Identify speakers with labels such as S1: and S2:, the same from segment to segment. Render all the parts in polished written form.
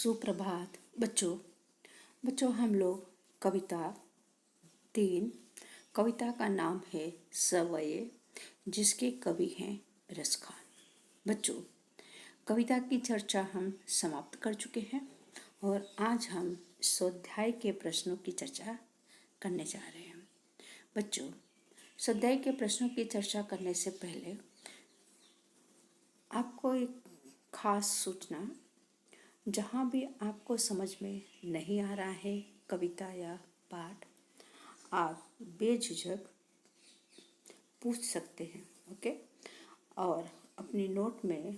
S1: सुप्रभात बच्चों। बच्चों हम लोग कविता 3 कविता का नाम है सवये, जिसके कवि हैं रस खान। बच्चों, कविता की चर्चा हम समाप्त कर चुके हैं और आज हम स्वाध्याय के प्रश्नों की चर्चा करने जा रहे हैं। बच्चों, स्वाध्याय के प्रश्नों की चर्चा करने से पहले आपको एक खास सूचना, जहाँ भी आपको समझ में नहीं आ रहा है कविता या पाठ, आप बेझिझक पूछ सकते हैं। ओके, और अपनी नोट में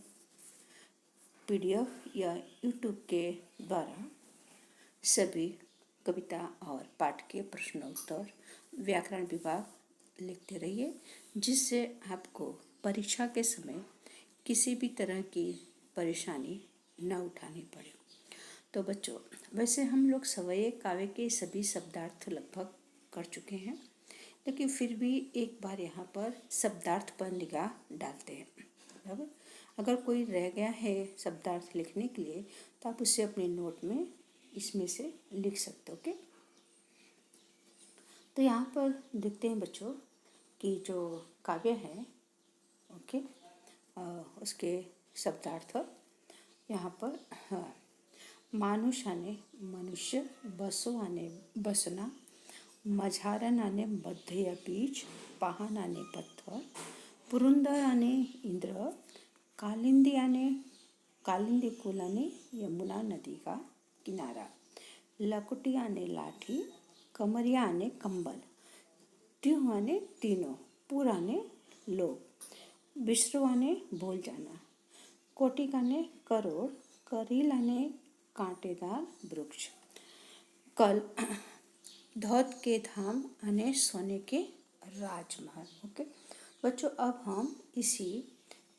S1: पीडीएफ या यूट्यूब के द्वारा सभी कविता और पाठ के प्रश्नोत्तर व्याकरण विभाग लिखते रहिए, जिससे आपको परीक्षा के समय किसी भी तरह की परेशानी न उठानी पड़े। तो बच्चों, वैसे हम लोग सवये काव्य के सभी शब्दार्थ लगभग कर चुके हैं, लेकिन फिर भी एक बार यहाँ पर शब्दार्थ पर निगाह डालते हैं। बराबर, अगर कोई रह गया है शब्दार्थ लिखने के लिए तो आप उसे अपने नोट में इसमें से लिख सकते हो। ओके, तो यहाँ पर देखते हैं बच्चों कि जो काव्य है, ओके, उसके शब्दार्थ यहाँ पर मानुष आने मनुष्य, बसो आने बसना, मझारन आने मध्य या बीच, पाहन आने पत्थर, पुरंदर आने इंद्र, कालिंदी आने कालिंदी कुल आने यमुना नदी का किनारा, लकुटी आने लाठी, कमरिया आने कंबल, त्यों आने तीनों, पुर आने लोग, विश्रु आने भूल जाना, कोटिक आने करोड़, करील आने कांटेदार वृक्ष, कल धौत के धाम आने सोने के राजमहल। ओके बच्चों, अब हम इसी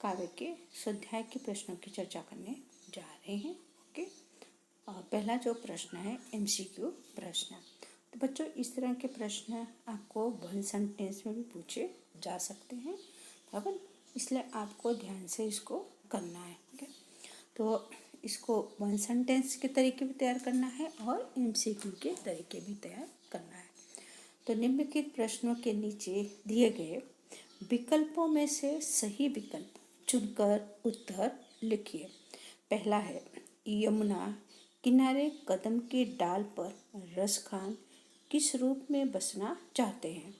S1: काव्य के स्वाध्याय के प्रश्नों की चर्चा करने जा रहे हैं। ओके, और पहला जो प्रश्न है एमसीक्यू प्रश्न। तो बच्चों, इस तरह के प्रश्न आपको वन सेंटेंस में भी पूछे जा सकते हैं, बराबर, इसलिए आपको ध्यान से इसको करना है। ओके, तो इसको वन सेंटेंस के तरीके भी तैयार करना है और एमसीक्यू के तरीके भी तैयार करना है। तो निम्नलिखित प्रश्नों के नीचे दिए गए विकल्पों में से सही विकल्प चुनकर उत्तर लिखिए। पहला है, यमुना किनारे कदम की डाल पर रस खान किस रूप में बसना चाहते हैं।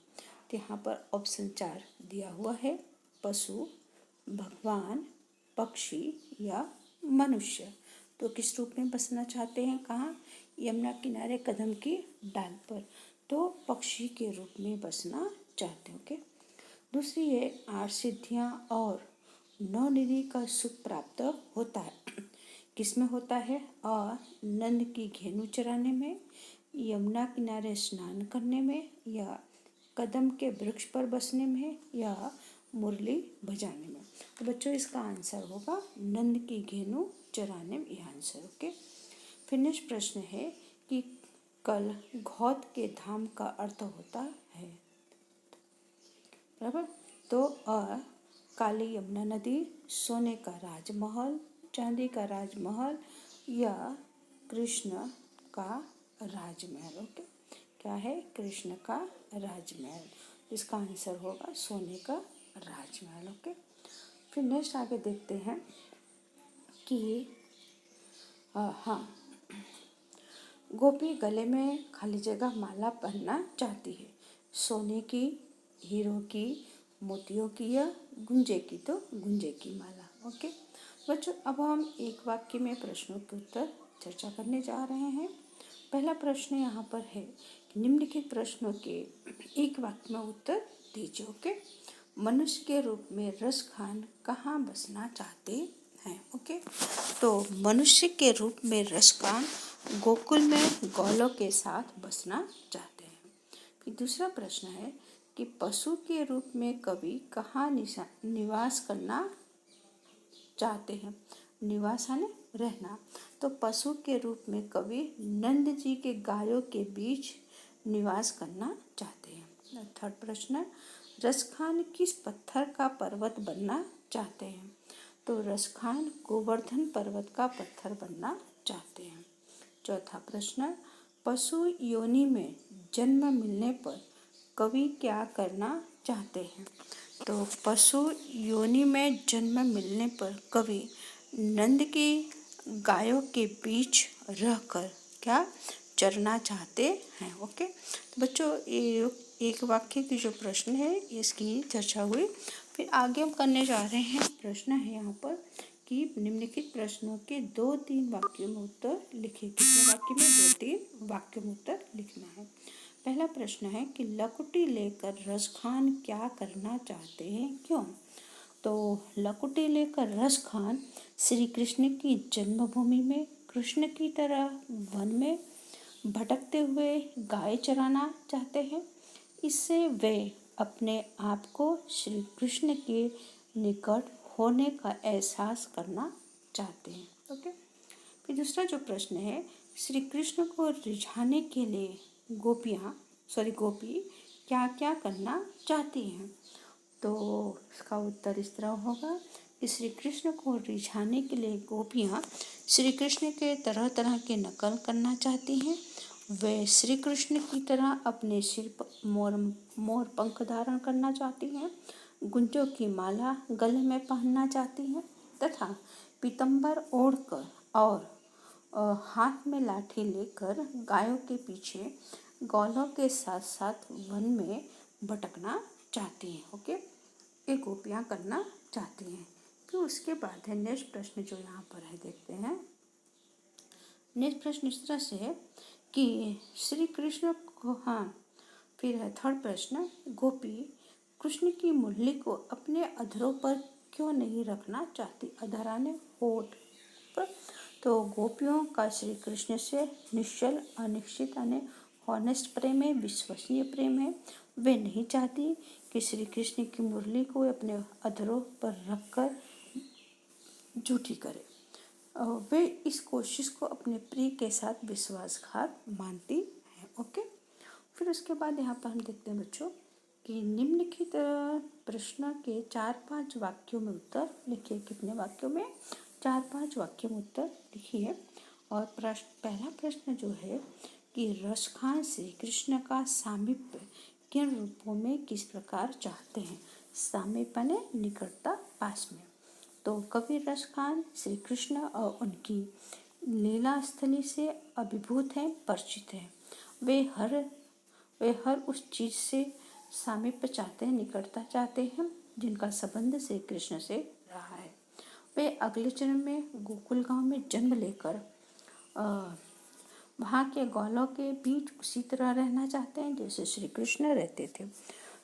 S1: तो यहाँ पर ऑप्शन 4 दिया हुआ है, पशु, भगवान, पक्षी या मनुष्य। तो किस रूप में बसना चाहते हैं, कहाँ, यमुना किनारे कदम की डाल पर, तो पक्षी के रूप में बसना चाहते हो। ओके, दूसरी है, 8 सिद्धियाँ और 9 निधि का सुख प्राप्त होता है। किस में होता है, और नंद की घेनु चराने में, यमुना किनारे स्नान करने में, या कदम के वृक्ष पर बसने में, या मुरली बजाने में। तो बच्चों, इसका आंसर होगा नंद की घेनु चराने में, यह आंसर। ओके, फिर नेक्स्ट प्रश्न है कि कल घौत के धाम का अर्थ होता है, बराबर, तो काली यमुना नदी, सोने का राजमहल, चांदी का राजमहल, या कृष्ण का राजमहल। ओके, क्या है, कृष्ण का राजमहल। इसका आंसर होगा सोने का राजमहल। ओके, फिर नेक्स्ट आगे देखते हैं कि हाँ, गोपी गले में खाली जगह माला पहनना चाहती है, सोने की, हीरो की, मोतियों की, या गुंजे की। तो गुंजे की माला। ओके बच्चों, अब हम एक वाक्य में प्रश्नों के उत्तर चर्चा करने जा रहे हैं। पहला प्रश्न यहाँ पर है कि निम्नलिखित प्रश्नों के एक वाक्य में उत्तर दीजिए। ओके, मनुष्य के रूप में रस खान कहाँ बसना चाहते हैं। ओके, तो मनुष्य के रूप में रस खान गोकुल में गौलों के साथ बसना चाहते हैं। फिर दूसरा प्रश्न है कि पशु के रूप में कवि कहाँ निवास करना चाहते हैं। निवास यानी रहना, तो पशु के रूप में कवि नंद जी के गायों के बीच निवास करना चाहते हैं। थर्ड प्रश्न, रसखान किस पत्थर का पर्वत बनना चाहते हैं। तो रसखान गोवर्धन पर्वत का पत्थर बनना चाहते हैं। चौथा प्रश्न, पशु योनि में जन्म मिलने पर कवि क्या करना चाहते हैं? तो पशु योनि में जन्म मिलने पर कवि नंद की गायों के बीच रहकर क्या चरना चाहते हैं। ओके, तो बच्चों ये एक वाक्य की जो प्रश्न है इसकी चर्चा हुई। फिर आगे हम करने जा रहे हैं। प्रश्न है यहाँ पर कि निम्नलिखित प्रश्नों के 2-3 वाक्यों में उत्तर लिखिए। कितने वाक्य में? 2-3 वाक्यों में उत्तर लिखना है। पहला प्रश्न है कि लकुटी लेकर रसखान क्या करना चाहते हैं, क्यों? तो लकुटी लेकर रसखान श्री कृष्ण की जन्मभूमि में कृष्ण की तरह वन में भटकते हुए गाय चराना चाहते हैं। इससे वे अपने आप को श्री कृष्ण के निकट होने का एहसास करना चाहते हैं। ओके, फिर दूसरा जो प्रश्न है, श्री कृष्ण को रिझाने के लिए गोपी क्या क्या करना चाहती हैं? तो इसका उत्तर इस तरह होगा कि श्री कृष्ण को रिझाने के लिए गोपियाँ श्री कृष्ण के तरह तरह के नकल करना चाहती हैं। वे श्री कृष्ण की तरह अपने सिर पर मोर पंख धारण करना चाहती हैं, गुंजों की माला गले में पहनना चाहती हैं तथा पीतंबर ओढ़कर और हाथ में लाठी लेकर गायों के पीछे गौलों के साथ साथ वन में भटकना चाहती हैं। ओके, ये गोपियाँ करना चाहती हैं। फिर उसके बाद है नेक्स्ट प्रश्न जो यहाँ पर है, देखते हैं। नेक्स्ट प्रश्न इस तरह से है कि श्री कृष्ण को फिर है थर्ड प्रश्न, गोपी कृष्ण की मुरली को अपने अधरों पर क्यों नहीं रखना चाहती? अधरा ने होठ पर। तो गोपियों का श्री कृष्ण से निश्चल अनिश्चित हॉनेस्ट प्रेम है, विश्वसनीय प्रेम है। वे नहीं चाहती कि श्री कृष्ण की मुरली को अपने अधरों पर रखकर झूठी करे। वे इस कोशिश को अपने प्रिय के साथ विश्वासघात मानती हैं। ओके, फिर उसके बाद यहाँ पर हम देखते हैं बच्चों कि निम्नलिखित प्रश्न के 4-5 वाक्यों में उत्तर लिखिए। कितने वाक्यों में? 4-5 वाक्यों में उत्तर लिखिए। और पहला प्रश्न जो है कि रसखान श्री कृष्ण का सामीप्य किन रूपों में किस प्रकार चाहते हैं? सामीप्य ने निकटता, पास में। तो कवि रसखान श्री कृष्ण और उनकी लीला स्थली से अभिभूत हैं, परिचित हैं। वे हर उस चीज से सामीप्य चाहते हैं, निकटता चाहते हैं जिनका संबंध श्री कृष्ण से रहा है। वे अगले जन्म में गोकुल गांव में जन्म लेकर वहाँ के गौलों के बीच उसी तरह रहना चाहते हैं जैसे श्री कृष्ण रहते थे।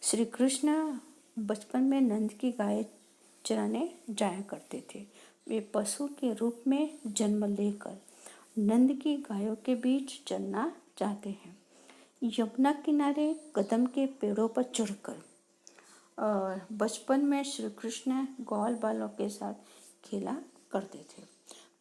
S1: श्री कृष्ण बचपन में नंद की गाय चराने जाया करते थे। वे पशु के रूप में जन्म लेकर नंद की गायों के बीच चरना चाहते हैं। यमुना किनारे कदम के पेड़ों पर चढ़कर बचपन में श्री कृष्ण ग्वाल बालों के साथ खेला करते थे।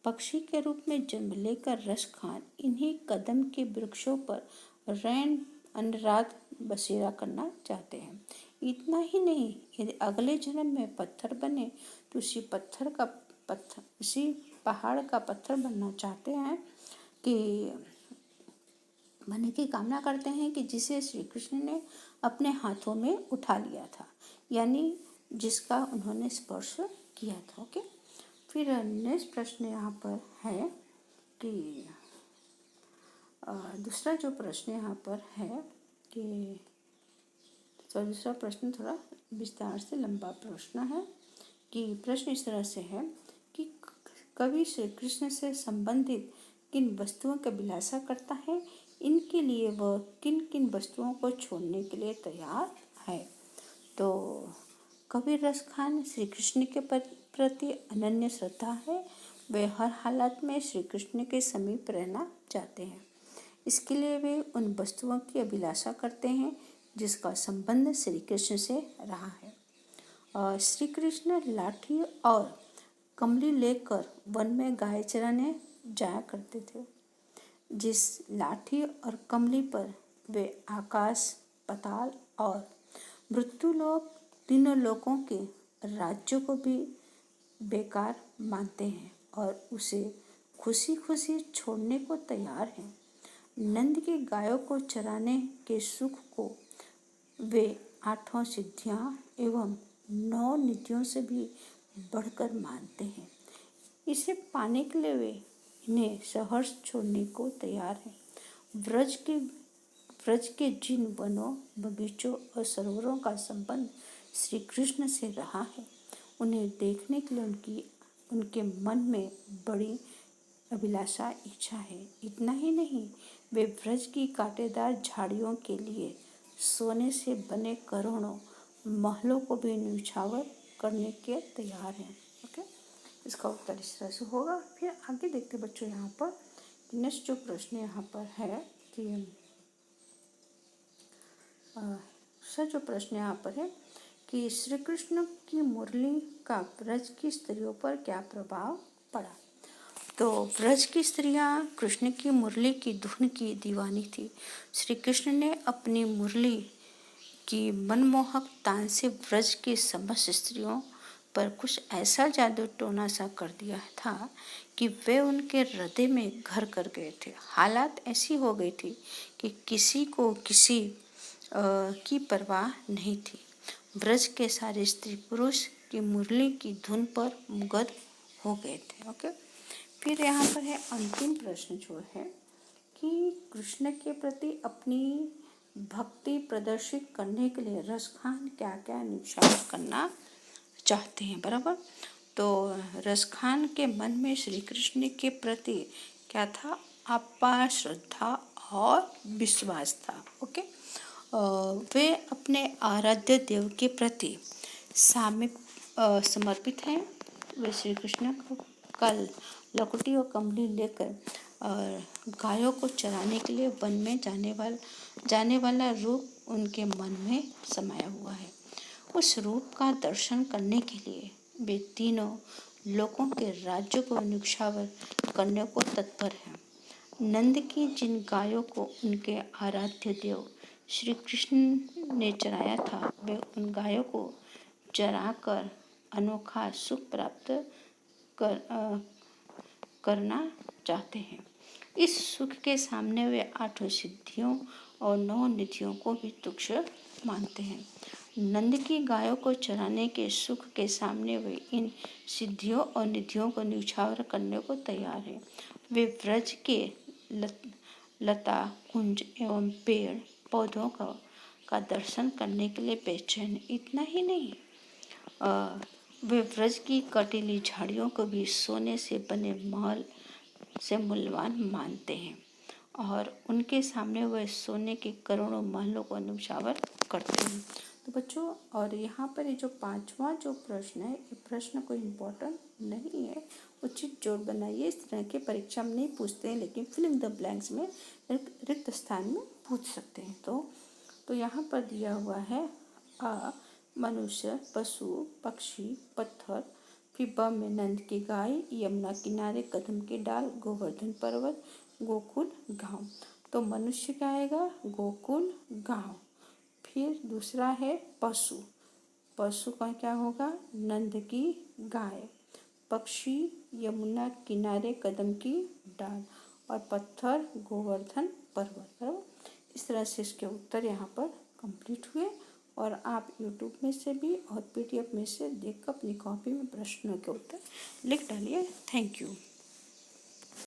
S1: पक्षी के रूप में जन्म लेकर रसखान इन्हीं कदम के वृक्षों पर रैन अनरात बसेरा करना चाहते हैं। इतना ही नहीं, यदि अगले जन्म में पत्थर बने तो उसी पहाड़ का पत्थर बनना चाहते हैं कि बनने की कामना करते हैं कि जिसे श्री कृष्ण ने अपने हाथों में उठा लिया था, यानी जिसका उन्होंने स्पर्श किया था। ओके, फिर नेक्स्ट प्रश्न यहाँ पर है कि दूसरा जो प्रश्न यहाँ पर है कि दूसरा प्रश्न थोड़ा विस्तार से लंबा प्रश्न है कि प्रश्न इस तरह से है कि कवि श्री कृष्ण से संबंधित किन वस्तुओं का अभिलाषा करता है, इनके लिए वह किन किन वस्तुओं को छोड़ने के लिए तैयार है। तो कवि रसखान श्री कृष्ण के प्रति अनन्य श्रद्धा है। वे हर हालत में श्री कृष्ण के समीप रहना चाहते हैं। इसके लिए वे उन वस्तुओं की अभिलाषा करते हैं जिसका संबंध श्री कृष्ण से रहा है। और श्री कृष्ण लाठी और कमली लेकर वन में गाय चराने जाया करते थे। जिस लाठी और कमली पर वे आकाश, पाताल और मृत्युलोक तीनों लोकों के राज्यों को भी बेकार मानते हैं और उसे खुशी खुशी छोड़ने को तैयार हैं। नंद की गायों को चराने के सुख को वे 8 सिद्धियां एवं 9 निधियों से भी बढ़कर मानते हैं। इसे पाने के लिए वे इन्हें सहर्ष छोड़ने को तैयार हैं। व्रज के जिन वनों, बगीचों और सरोवरों का संबंध श्री कृष्ण से रहा है, उन्हें देखने के लिए उनके मन में बड़ी अभिलाषा इच्छा है। इतना ही नहीं, वे व्रज की कांटेदार झाड़ियों के लिए सोने से बने करोड़ों महलों को भी न्यौछावर करने के तैयार हैं। ओके, इसका उत्तर इस तरह से होगा। फिर आगे देखते बच्चों, यहाँ पर नेक्स्ट जो प्रश्न यहाँ पर है कि सर जो प्रश्न यहाँ पर है कि श्री कृष्ण की मुरली का व्रज की स्त्रियों पर क्या प्रभाव पड़ा। तो व्रज की स्त्रियां कृष्ण की मुरली की धुन की दीवानी थी। श्री कृष्ण ने अपनी मुरली की मनमोहक तान से व्रज की समस्त स्त्रियों पर कुछ ऐसा जादू टोना सा कर दिया था कि वे उनके हृदय में घर कर गए थे। हालात ऐसी हो गई थी कि किसी को किसी की परवाह नहीं थी। व्रज के सारे स्त्री पुरुष की मुरली की धुन पर मुग्ध हो गए थे। ओके, फिर यहाँ पर है अंतिम प्रश्न जो है कि कृष्ण के प्रति अपनी भक्ति प्रदर्शित करने के लिए रसखान क्या क्या न्यौछावर करना चाहते हैं। बराबर, तो रसखान के मन में श्री कृष्ण के प्रति क्या था, अपार श्रद्धा और विश्वास था। ओके, वे अपने आराध्य देव के प्रति समर्पित हैं। वे श्री कृष्ण को कल लकुटी और कमली लेकर गायों को चराने के लिए वन में जाने वाला रूप उनके मन में समाया हुआ है। उस रूप का दर्शन करने के लिए वे तीनों लोगों के राज्य को न्यौछावर करने को तत्पर हैं। नंद की जिन गायों को उनके आराध्य देव श्री कृष्ण ने चराया था, वे उन गायों को चराकर अनोखा सुख प्राप्त करना चाहते हैं। इस सुख के सामने वे 8 सिद्धियों और 9 निधियों को भी तुच्छ मानते हैं। नंद की गायों को चराने के सुख के सामने वे इन सिद्धियों और निधियों को न्यौछावर करने को तैयार हैं। वे व्रज के लता कुंज एवं पेड़ पौधों का दर्शन करने के लिए बेचैन। इतना ही नहीं, वे व्रज की कटीली झाड़ियों को भी सोने से बने महल से मूल्यवान मानते हैं और उनके सामने वह सोने के करोड़ों महलों को न्यौछावर करते हैं। तो बच्चों, और यहाँ पर ये जो 5वां जो प्रश्न है, ये प्रश्न कोई इम्पोर्टेंट नहीं है, उचित जोड़ बनाइए। इस तरह के परीक्षा में नहीं पूछते हैं, लेकिन फिल इन द ब्लैंक्स में रिक्त स्थान में पूछ सकते हैं। तो यहाँ पर दिया हुआ है अ मनुष्य, पशु, पक्षी, पत्थर, फिर ब में नंद की गाय, यमुना किनारे कदम के डाल, गोवर्धन पर्वत, गोकुल गांव। तो मनुष्य क्या आएगा, गोकुल गांव। फिर दूसरा है पशु, पशु का क्या होगा, नंद की गाय। पक्षी, यमुना किनारे कदम की डाल, और पत्थर, गोवर्धन पर्वत। इस तरह से इसके उत्तर यहाँ पर कंप्लीट हुए और आप यूट्यूब में से भी और PDF में से देखकर अपनी कॉपी में प्रश्नों के उत्तर लिख डालिए। Thank you.